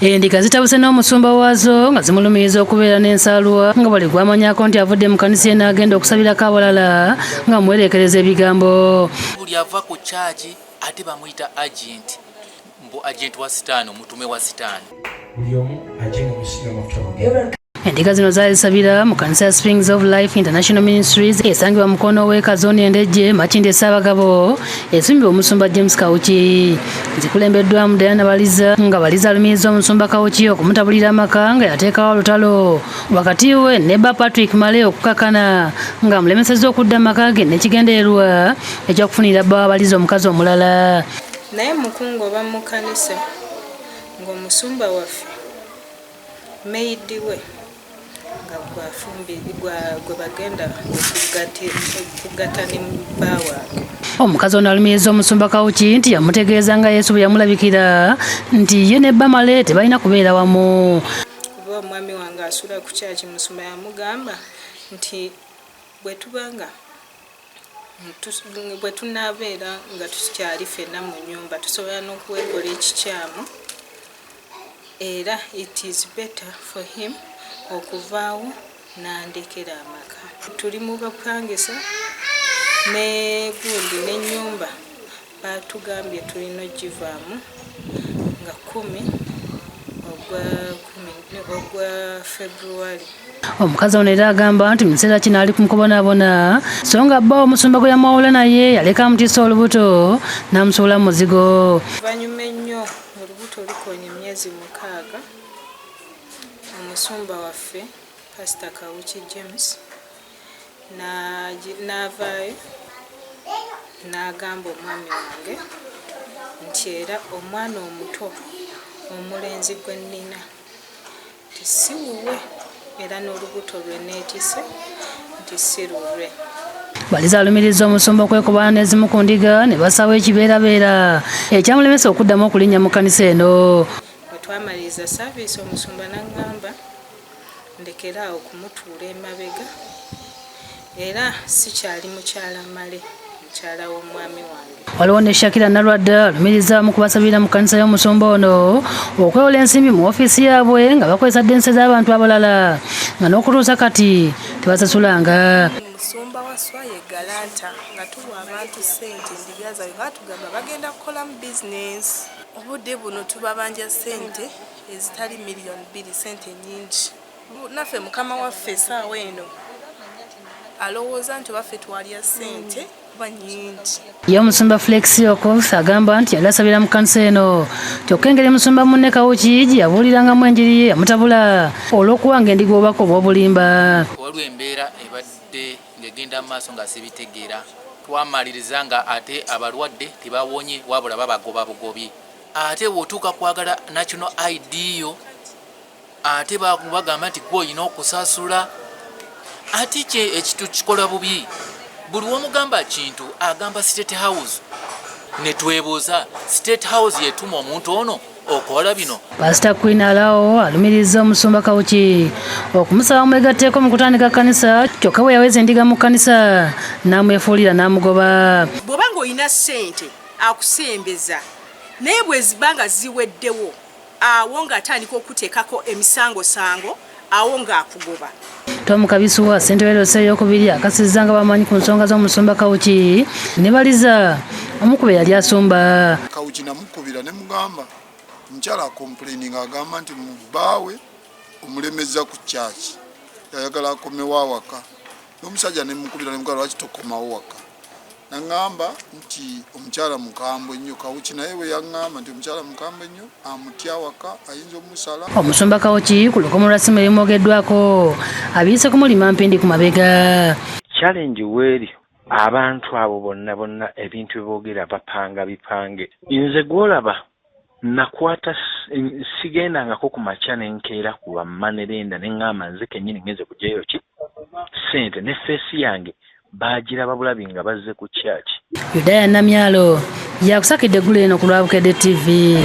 Endiga zitabuse n'omusumba waazo nga zimulumiriza okubeera n'ensaalwa nga bali gwamanyako nti avudde mu kanisa eno agenda okusabirako abalala nga mwerekereza ebigambo. Buli ava ku kyaki ate bamuyita agent, mbu agent wa sitaani, omutume wa sitaani. Buli omu agenda okusiga amafuta. Endiga zino zaali zisabira mu kanisa ya Springs of Life International Ministries esangibwa mu mukono w'eka zooni Endejje Makindye Ssaabagabo esimbibwa omusumba James Kawuki. Zikulembeddwamu Diana Baliza nga Baliza alumiriza omusumba Kawuki okumutabulira amaka nga yateekawo olutalo wakati we ne Bba Patrick Male okukakana nga amulemesezza okudda amaka ge n'ekigendererwa ekyokufunira Bba Baliza omukazi omulala. Naye mukungu oba mu kanisa ng'omusumba waffe meidi we gwe bagenda okugatta ne bba waabwe. Omukazi ono alumiriza omusumba Kawuki nti yamutegeeza nga Yesu bwe yamulabikira nti ye ne Bba Male tebalina kubeera wamu. Kuba omwami wange asula ku kyaki musumba yamugamba nti bwe tunaabeera nga tukyali ffenna mu nnyumba tusobola n'okwekola ekikyamu era it is better for him okuvaawo n'andekera amaka. Tuli mu bapangisa ne gundi n'ennyumba batugambye tulina ogivaamu nga 10 ogwa February. Omukazi ono era agamba nti mu kiseera kino ali kumukubonaabona so nga bba omusumba gwe yamwawula naye yaleka amutiisa olubuto n'amusuula mu muzigo. Oluvannyuma ennyo olubuto lukonya emyezi 6 omusumba waffe Pastor Kawuki James n'avaayo n'agamba omwami wange nti era omwana omuto omulenzi gwe nnina nti si wuwe era n'olubuto lwe neetise nti si lulwe. Baliza alumiriza omusumba okwekuba n'ezimu ku ndiga ne basawo ekibeerabeera ekyamulemesa okuddamu okulinnya mu kanisa eno. Bwe twamaliriza saaviisi omusumba n'aŋŋamba ndekeraawo kumutuula emabega era sikyali mukyala Male, mukyala w'omwami wange. Waliwo ne Shakira Nalwadda alumiriza mu kubasabira mu kanisa y'omusumba ono okwewola ensimbi mu ofiisi yaabwe nga bakozesa dense z'abantu abalala nga n'okutuusa kati tebasasulanga. Omusumba wa Swaye Galanta nga tuwa abantu ssente endiga zaabwe batugamba bagenda kukolamu bizinesi. Obudde buno tubabanja ssente ezitali miliyoni 2 ssente nyingi. Naffe mukama waffe essaawa eno alowooza nti baffe twalya ssente kuba nyingi. Ye omusumba Flex Okoth agamba nti yali asabira mu kanisa eno kyokka engeri musumba munne Kawuki gye yabuulirangamu enjiri ye yamutabula olw'okuwanga endiga obubaka obw'obulimba. Waliwo embeera ebadde ng'egenda mu maaso nga sibitegeera twamaliriza nga ate abalwadde tebawonye wabula babagoba bugobi. Ate bw'otuuka kwagala national ID yo ate bagamba nti gwe olina okusasula. Ate ekitu kikola bubi buli womugamba kintu agamba State House ne twebuuza State House yetuma omuntu ono okola bino. Pastor Queen Alao alumiriza omusumba Kawuki okumusaba mwegatteeko mu kutandika kanisa kyokka bwe yaweza endiga mu kanisa n'amwefuulira n'amugoba. Bw'oba ng'olina ssente akusembeza naye bwe ziba nga ziweddewo awo ng'atandika okuteekako emisangosango awo ng'akugoba. Tom Kabisuwa ssentebe w'erosa ey'okubiri akasizza nga bamanyi ku nsonga z'omusumba Kawuki ne Baliza omukube yali asumba. Kawuki namukubira ne mugamba mukyala complaining agamba nti mu bbaawe omulemeza ku kyaki yayagala akomewo awaka n'omusajja ne mukubira ne mugamba lwaki tokomawo waka naŋŋamba nti omukyala mukambwe nnyo. Kawuki naye bwe yaŋŋamba nti omukyala mukambwe nnyo amutya waka ayinza omusala. Omusumba Kawuki ku lukomo lwa ssimu ebimwogeddwako abiise ku mulima mpindi ku mabega. Challenge weeri abantu abo bonna ebintu byeboogera bapanga bipange. Nze gwolaba nakwata sigendangako ku makya nenkeera ku lwammanerenda neŋŋamba nze kennyini ngenze kujeyo ki ssente ne feesi yange baagiraba bulabi nga bazze ku kyaki. Yudaya Namyalo yakusakidde eggulu eno ku Lwabukedde TV.